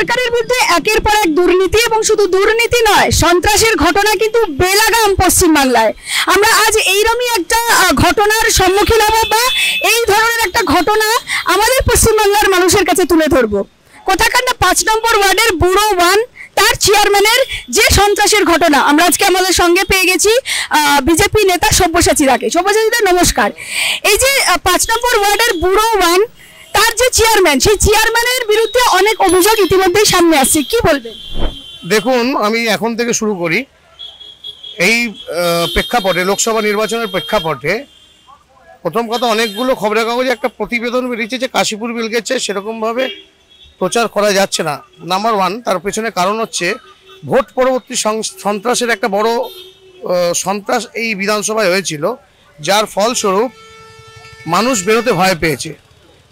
সরকারের বিরুদ্ধে একের পর এক দুর্নীতি, এবং শুধু দুর্নীতি নয়, সন্ত্রাসের ঘটনা কিন্তু বেলাগাম পশ্চিমবাংলায়। আমরা আজ এইরকমই একটা ঘটনার সম্মুখীন হব, বা এই ধরনের একটা ঘটনা আমাদের পশ্চিমবাংলার মানুষের কাছে তুলে ধরবো। কোথাকার না 5 নম্বর ওয়ার্ডের ব্যুরো 1 তার চেয়ারম্যানের যে সন্ত্রাসের ঘটনা। আমরা আজকে আমাদের সঙ্গে পেয়ে গেছি বিজেপি নেতা সব্যসাচী দাকে। সব্যসাচী দা নমস্কার। এই যে 5 নম্বর ওয়ার্ডের ব্যুরো 1 তার যে চেয়ারম্যান, সেই চেয়ারম্যানের বিরুদ্ধে অনেক অভিযোগ ইতিমধ্যেই সামনে আসছে, কি বলবেন? দেখুন, আমি এখন থেকে শুরু করি। এই প্রেক্ষাপটে, লোকসভা নির্বাচনের প্রেক্ষাপটে, প্রথম কথা, অনেকগুলো খবরের কাগজে একটা প্রতিবেদন বেরিয়েছে যে কাশীপুর বিল গেছে, সেরকমভাবে প্রচার করা যাচ্ছে না। নাম্বার 1, তার পেছনে কারণ হচ্ছে ভোট পরবর্তী সন্ত্রাসের একটা বড় সন্ত্রাস এই বিধানসভায় হয়েছিল, যার ফলস্বরূপ মানুষ বেরোতে ভয় পেয়েছে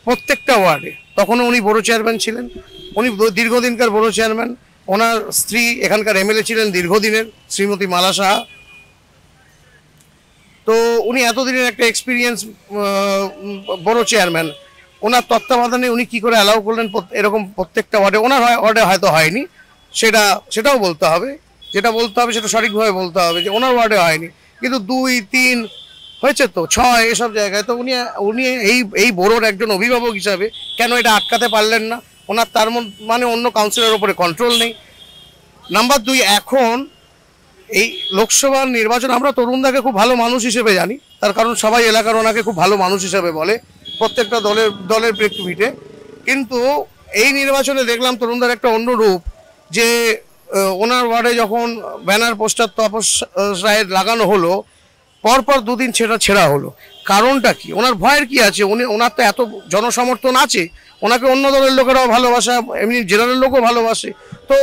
প্রত্যেকটা ওয়ার্ডে। তখনও উনি বড় চেয়ারম্যান ছিলেন, উনি দীর্ঘদিনকার বড় চেয়ারম্যান। ওনার স্ত্রী এখানকার এমএলএ ছিলেন দীর্ঘদিনের, শ্রীমতী মালা সাহা। তো উনি এতদিনের একটা এক্সপিরিয়েন্স বড় চেয়ারম্যান। ওনার তত্ত্বাবধানে উনি কী করে অ্যালাউ করলেন এরকম প্রত্যেকটা ওয়ার্ডে? ওনার ওয়ার্ডে হয়তো হয়নি, সেটাও বলতে হবে। যেটা বলতে হবে সেটা সঠিকভাবে বলতে হবে যে ওনার ওয়ার্ডে হয়নি, কিন্তু 2, 3 হয়েছে তো 6 এসব জায়গায়। তো উনি এই বড়োর একজন অভিভাবক হিসাবে কেন এটা আটকাতে পারলেন না? ওনার তার মানে অন্য কাউন্সিলের ওপরে কন্ট্রোল নেই। নাম্বার 2, এখন এই লোকসভার নির্বাচন আমরা তরুণদাকে খুব ভালো মানুষ হিসেবে জানি, তার কারণ সবাই এলাকার ওনাকে খুব ভালো মানুষ হিসেবে বলে প্রত্যেকটা দলের প্রেক্ষিতে। কিন্তু এই নির্বাচনে দেখলাম তরুণদার একটা অন্য রূপ, যে ওনার ওয়ার্ডে যখন ব্যানার পোস্টার তপস রায়ের লাগানো হলো, পরপর 2 দিন ছেঁড়া হলো। কারণটা কি? ওনার ভয়ের কি আছে? ওনার তো এত জনসমর্থন আছে, ওনাকে অন্য দলের লোকেরাও ভালোবাসে, এমনি জেনারেল লোকও ভালোবাসে। তো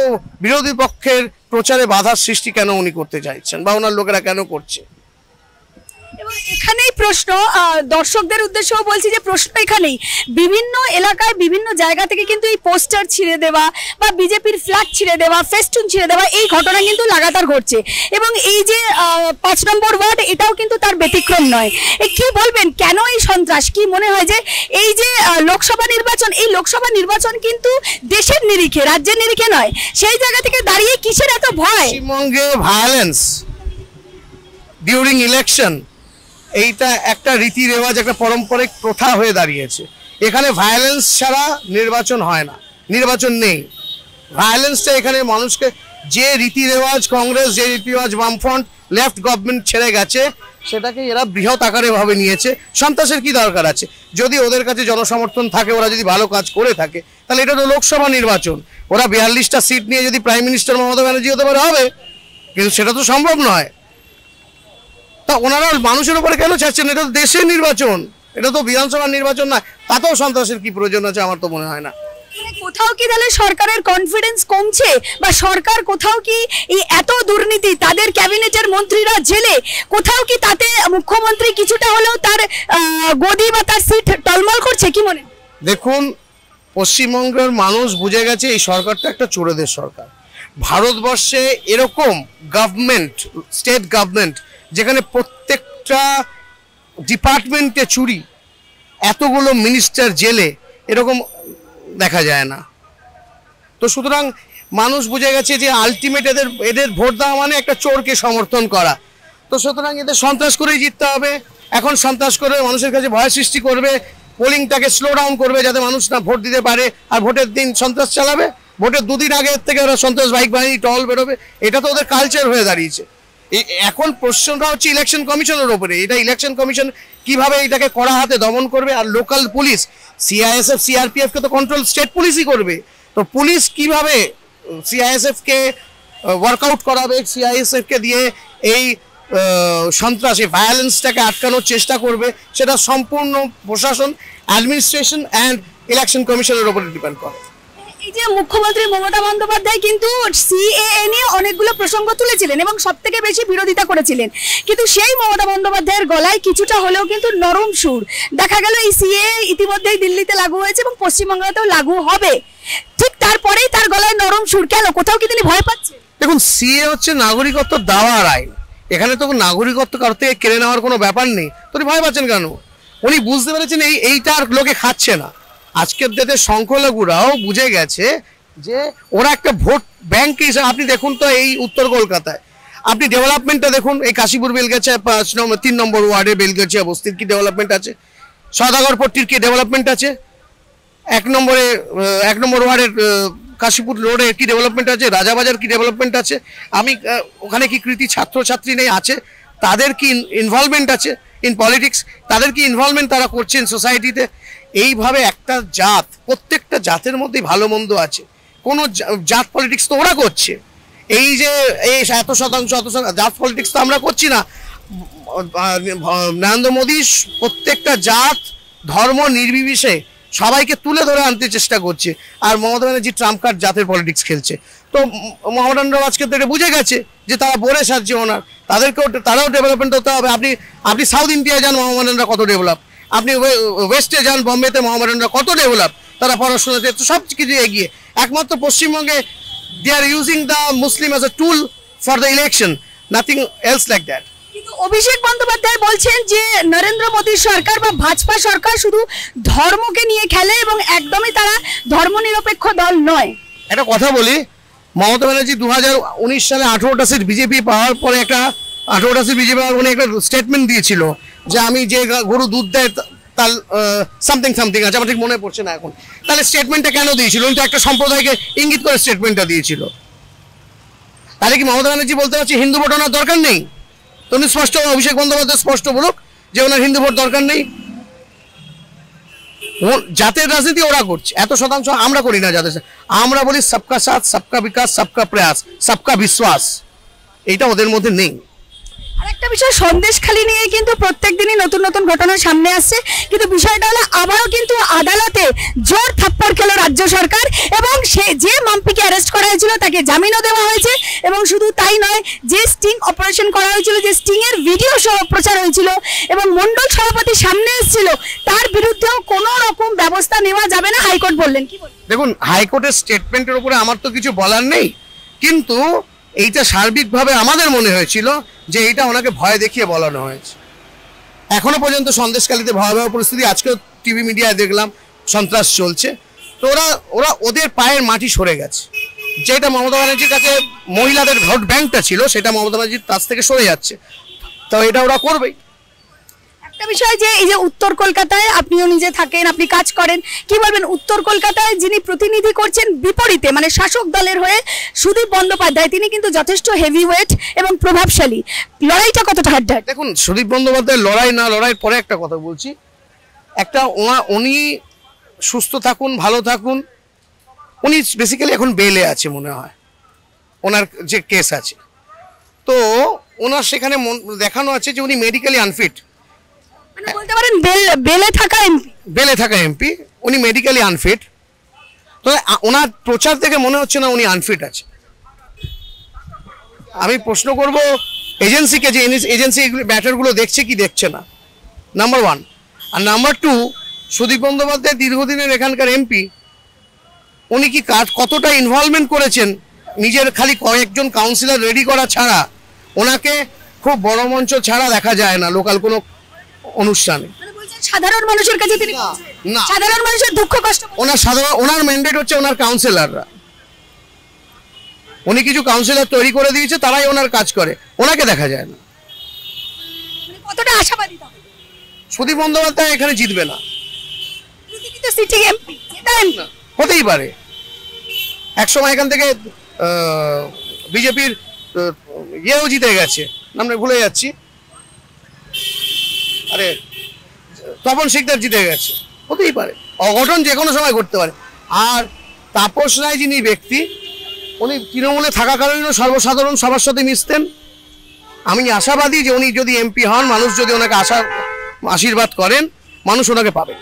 বিরোধী পক্ষের প্রচারে বাধার সৃষ্টি কেন উনি করতে চাইছেন, বা ওনার লোকেরা কেন করছে? এবং এখানেই প্রশ্ন, দর্শকদের উদ্দেশ্যেও বলছি যে প্রশ্ন এখানেই, বিভিন্ন এলাকায় বিভিন্ন জায়গা থেকে কিন্তু এই পোস্টার ছিঁড়ে দেওয়া বা বিজেপির ফ্ল্যাগ ছিঁড়ে দেওয়া, ফেস্টুন ছিঁড়ে দেওয়া, এই ঘটনা কিন্তু লাগাতার ঘটছে। এবং এই যে 5 নম্বর ওয়ার্ড, এটাও কিন্তু তার ব্যতিক্রম নয়। কি বলবেন, কেন এই সন্ত্রাস? কি মনে হয় যে এই যে লোকসভা নির্বাচন, এই লোকসভা নির্বাচন কিন্তু দেশের নিরিখে, রাজ্যের নিরিখে নয়, সেই জায়গা থেকে দাঁড়িয়ে কিসের এত ভয়? পশ্চিমবঙ্গে ভায়োলেন্স ডিউরিং ইলেকশন, এইটা একটা রীতি রেওয়াজ, একটা পারম্পরিক প্রথা হয়ে দাঁড়িয়েছে। এখানে ভায়োলেন্স ছাড়া নির্বাচন হয় না, নির্বাচন নেই। ভায়োলেন্সটা এখানে মানুষকে, যে রীতি রেওয়াজ কংগ্রেস, যে রীতি রেওয়াজ বামফ্রন্ট লেফট গভর্নমেন্ট ছেড়ে গেছে, সেটাকে এরা বৃহৎ আকারে ভাবে নিয়েছে। সন্ত্রাসের কি দরকার আছে? যদি ওদের কাছে জনসমর্থন থাকে, ওরা যদি ভালো কাজ করে থাকে, তাহলে এটা তো লোকসভা নির্বাচন। ওরা 42টা সিট নিয়ে যদি প্রাইম মিনিস্টার মমতা ব্যানার্জি হতে পারে, হবে, কিন্তু সেটা তো সম্ভব নয়। তা ওনারা মানুষের উপরে কেন ছাড়ছেন? এটা তো দেশের নির্বাচন, এটা তো বিধানসভার নির্বাচন না। তাতেও সন্ত্রাসের কি প্রয়োজন আছে? আমার তো মনে হয় না। কোথাও কি তাহলে সরকারের কনফিডেন্স কমছে, বা সরকার কোথাও কি এই এত দুর্নীতি, তাদের ক্যাবিনেটের মন্ত্রীরা জেলে, কোথাও কি তাতে মুখ্যমন্ত্রী কিছুটা হলেও তার গদি বা তার সিট টলমল করছে? কি মনে? দেখুন, পশ্চিমবঙ্গের মানুষ বুঝে গেছে এই সরকারটা একটা চোরেদের সরকার। ভারতবর্ষে এরকম গভর্নমেন্ট, স্টেট গভর্নমেন্ট, যেখানে প্রত্যেকটা ডিপার্টমেন্টে চুরি, এতগুলো মিনিস্টার জেলে, এরকম দেখা যায় না। তো সুতরাং মানুষ বুঝে গেছে যে আলটিমেট এদের ভোট দেওয়া মানে একটা চোরকে সমর্থন করা। তো সুতরাং এদের সন্ত্রাস করেই জিততে হবে। এখন সন্ত্রাস করে মানুষের কাছে ভয় সৃষ্টি করবে, পোলিংটাকে স্লো ডাউন করবে যাতে মানুষ না ভোট দিতে পারে, আর ভোটের দিন সন্ত্রাস চালাবে। ভোটের 2 দিন আগে থেকে ওরা সন্ত্রাস বাইক বাহিনী টহল বেরোবে। এটা তো ওদের কালচার হয়ে দাঁড়িয়েছে। এখন প্রশ্নটা হচ্ছে ইলেকশন কমিশনের ওপরে। এটা ইলেকশন কমিশন কিভাবে এটাকে কড়া হাতে দমন করবে। আর লোকাল পুলিশ, সিআইএসএফ সিআরপিএফকে তো কন্ট্রোল স্টেট পুলিশই করবে। তো পুলিশ কিভাবে সিআইএসএফকে ওয়ার্কআউট করাবে, সিআইএসএফকে দিয়ে এই সন্ত্রাসী ভায়োলেন্সটাকে আটকানোর চেষ্টা করবে, সেটা সম্পূর্ণ প্রশাসন, অ্যাডমিনিস্ট্রেশন অ্যান্ড ইলেকশন কমিশনের ওপরে ডিপেন্ড করে। এই যে মুখ্যমন্ত্রী মমতা বন্দ্যোপাধ্যায় কিন্তু সিএএ নিয়ে অনেকগুলো প্রসঙ্গ তুলেছিলেন এবং সবথেকে বেশি বিরোধিতা করেছিলেন, কিন্তু সেই মমতা বন্দ্যোপাধ্যায়ের গলায় কিছুটা হলেও কিন্তু নরম সুর দেখা গেল। এই সিএএ ইতিমধ্যেই দিল্লিতে লাগু হয়েছে এবং পশ্চিমবঙ্গেতেও লাগু হবে, ঠিক তারপরেই তার গলায় নরম সুর। কেন? কোথাও কি তিনি ভয় পাচ্ছেন? দেখুন, সিএ হচ্ছে নাগরিকত্ব দেওয়ার আইন। এখানে তো নাগরিকত্ব কার থেকে কেড়ে নেওয়ার কোনো ব্যাপার নেই। তো উনি ভয় পাচ্ছেন কেন? উনি বুঝতে পেরেছেন এইটা আর লোকে খাচ্ছে না। আজকের ডেটে সংখ্যালঘুরাও বুঝে গেছে যে ওরা একটা ভোট ব্যাংক হিসেবে, আপনি দেখুন তো এই উত্তর কলকাতায় আপনি ডেভেলপমেন্টটা দেখুন, এই কাশীপুর বেলগাছা 3 নম্বর ওয়ার্ডে বেলগাছি অবস্থিত কি ডেভেলপমেন্ট আছে, সদাগরপট্টির কি ডেভেলপমেন্ট আছে, 1 নম্বর ওয়ার্ডের কাশীপুর রোডে কি ডেভেলপমেন্ট আছে, রাজাবাজার কি ডেভেলপমেন্ট আছে, আমি ওখানে কি কৃতি ছাত্রছাত্রী নেই আছে, তাদের কি ইনভলভমেন্ট আছে ইন পলিটিক্স, তাদের কি ইনভলভমেন্ট তারা করছেন সোসাইটিতে। এইভাবে একটা জাত, প্রত্যেকটা জাতের মধ্যেই ভালো মন্দ আছে, কোনো জাত পলিটিক্স তো ওরা করছে। এই যে এই এত শতাংশ জাত পলিটিক্স তো আমরা করছি না। নরেন্দ্র মোদী প্রত্যেকটা জাত ধর্ম নির্বিশেষে সবাইকে তুলে ধরে আনতে চেষ্টা করছে, আর মমতা ব্যানার্জি ট্রাম্প কার্ড জাতের পলিটিক্স খেলছে। তো মহামেডানরাও আজকে তো এটা বুঝে গেছে যে তারা বলে সাজছে ওনার, তারাও ডেভেলপমেন্ট হতে হবে। আপনি সাউথ ইন্ডিয়ায় যান, মহামেডানরা কত ডেভেলপ, আপনি ওয়েস্টে যান, বম্বেতে মহামেডানরা কত ডেভেলপ, তারা পড়াশোনাতে সব কিছু এগিয়ে। একমাত্র পশ্চিমবঙ্গে they are using the Muslim as a tool for the election, nothing else like that. কিন্তু অভিষেক বন্দ্যোপাধ্যায় বলছেন যে নরেন্দ্র মোদীর সরকার বা ভাজপা সরকার শুধু ধর্মকে নিয়ে খেলে এবং একদমই তারা ধর্মনিরপেক্ষ দল নয়। একটা কথা বলি, মমতা ব্যানার্জি 2019 সালে 18টা সিট বিজেপি পাওয়ার পরে উনি একটা স্টেটমেন্ট দিয়েছিল যে আমি যে গরু দুধ দেয় তার সামথিং আছে, আমার ঠিক মনে পড়ছে না এখন। তাহলে স্টেটমেন্টটা কেন দিয়েছিল? উনি তো একটা সম্প্রদায়কে ইঙ্গিত করে স্টেটমেন্টটা দিয়েছিল। তাহলে কি মমতা ব্যানার্জি বলতে পারছি হিন্দু ভোট ওনার দরকার নেই? তো উনি স্পষ্ট, অভিষেক বন্দ্যোপাধ্যায় স্পষ্ট বলুক যে ওনার হিন্দু ভোট দরকার নেই। জাতের রাজনীতি ওরা করছে, এত শতাংশ আমরা করি না জাতের। আমরা বলি সবকা সাথ, সবকা বিকাশ, সবকা প্রয়াস, সবকা বিশ্বাস, এইটা ওদের মধ্যে নেই। আরেকটা বিষয়, সন্দেশখালী নিয়ে কিন্তু প্রত্যেকদিনই নতুন নতুন ঘটনা সামনে আসছে, কিন্তু বিষয়টা হলো আবারও কিন্তু আদালতে জোর থাপ্পড় খেলো রাজ্য সরকার, এবং সে যে মাম্পিকে অ্যারেস্ট করা হয়েছিল তাকে জামিনও দেওয়া হয়েছে। এবং শুধু তাই নয়, যে স্টিং অপারেশন করা হয়েছিল, যে স্টিং এর ভিডিও সহ প্রচার হয়েছিল এবং মন্ডল সভাপতি সামনে এসেছিল, তার বিরুদ্ধেও কোনো রকম ব্যবস্থা নেওয়া যাবে না, হাইকোর্ট বললেন। কি বলবেন? দেখুন, হাইকোর্টের স্টেটমেন্টের উপরে আমার তো কিছু বলার নেই, কিন্তু এইটা সার্বিকভাবে আমাদের মনে হয়েছিল যে এইটা ওনাকে ভয় দেখিয়ে বলানো হয়েছে। এখনো পর্যন্ত সন্দেশখালীতে ভয়াবহ পরিস্থিতি, আজকেও টিভি মিডিয়ায় দেখলাম সন্ত্রাস চলছে। তো ওরা ওদের পায়ের মাটি সরে গেছে, যেটা মমতা ব্যানার্জির কাছে মহিলাদের ভোট ব্যাংকটা ছিল সেটা মমতা ব্যানার্জির কাছ থেকে সরে যাচ্ছে, তো এটা ওরা করবেই। একটা বিষয়, যে এই যে উত্তর কলকাতায় আপনিও নিজে থাকেন, আপনি কাজ করেন, কি বলবেন উত্তর কলকাতায় যিনি প্রতিনিধি করছেন বিপরীতে, মানে শাসক দলের হয়ে সুদীপ বন্দ্যোপাধ্যায়, তিনি কিন্তু যথেষ্ট হেভিওয়েট এবং প্রভাবশালী, লড়াইটা কতটা হার্ড? দেখুন, সুদীপ বন্দ্যোপাধ্যায় লড়াইয়ের পরে একটা কথা বলছি, উনি সুস্থ থাকুন, ভালো থাকুন। উনি বেসিক্যালি এখন বেলে আছে মনে হয়, ওনার যে কেস আছে, তো ওনার সেখানে দেখানো আছে যে উনি মেডিকেলি আনফিট, মানে বলতে পারেন বেলে থাকা এমপি উনি মেডিকেলি আনফিট। তো ওনার প্রচার থেকে মনে হচ্ছে না উনি আনফিট আছে। আমি প্রশ্ন করব এজেন্সিকে, যে এজেন্সি ব্যাটারগুলো দেখছে কি দেখছে না, নাম্বার 1। আর নাম্বার 2, সুদীপ বন্দ্যোপাধ্যায় দীর্ঘদিনের এখানকার এমপি, উনি কি কতটা ইনভলভমেন্ট করেছেন নিজের খালি কয়েকজন কাউন্সিলর রেডি করা ছাড়া। ওনাকে খুব বড় মঞ্চ ছাড়া দেখা যায় না লোকাল কোনো অনুষ্ঠানে। সাধারণ মানুষের কাছে তিনি না, সাধারণ মানুষের দুঃখ কষ্ট, ওনার ম্যান্ডেট হচ্ছে ওনার কাউন্সিলররা। উনি কিছু কাউন্সিলর তৈরি করে দিয়েছে, তারাই ওনার কাজ করে, ওনাকে দেখা যায় না। কতটা আশাবাদী সুদীপ বন্দ্যোপাধ্যায় এখানে জিতবে না, হতেই পারে। একসময় এখান থেকে বিজেপির ইয়েও জিতে গেছে, নামটা ভুলে যাচ্ছি, আরে তপন শিকদার জিতে গেছে, হতেই পারে। অঘটন যে কোনো সময় ঘটতে পারে। আর তাপস রায় যিনি ব্যক্তি, উনি তৃণমূলে থাকাকালীনও সর্বসাধারণ সবার সাথে মিশতেন। আমি আশাবাদী যে উনি যদি এমপি হন, মানুষ যদি ওনাকে আশীর্বাদ করেন, মানুষ ওনাকে পাবেন।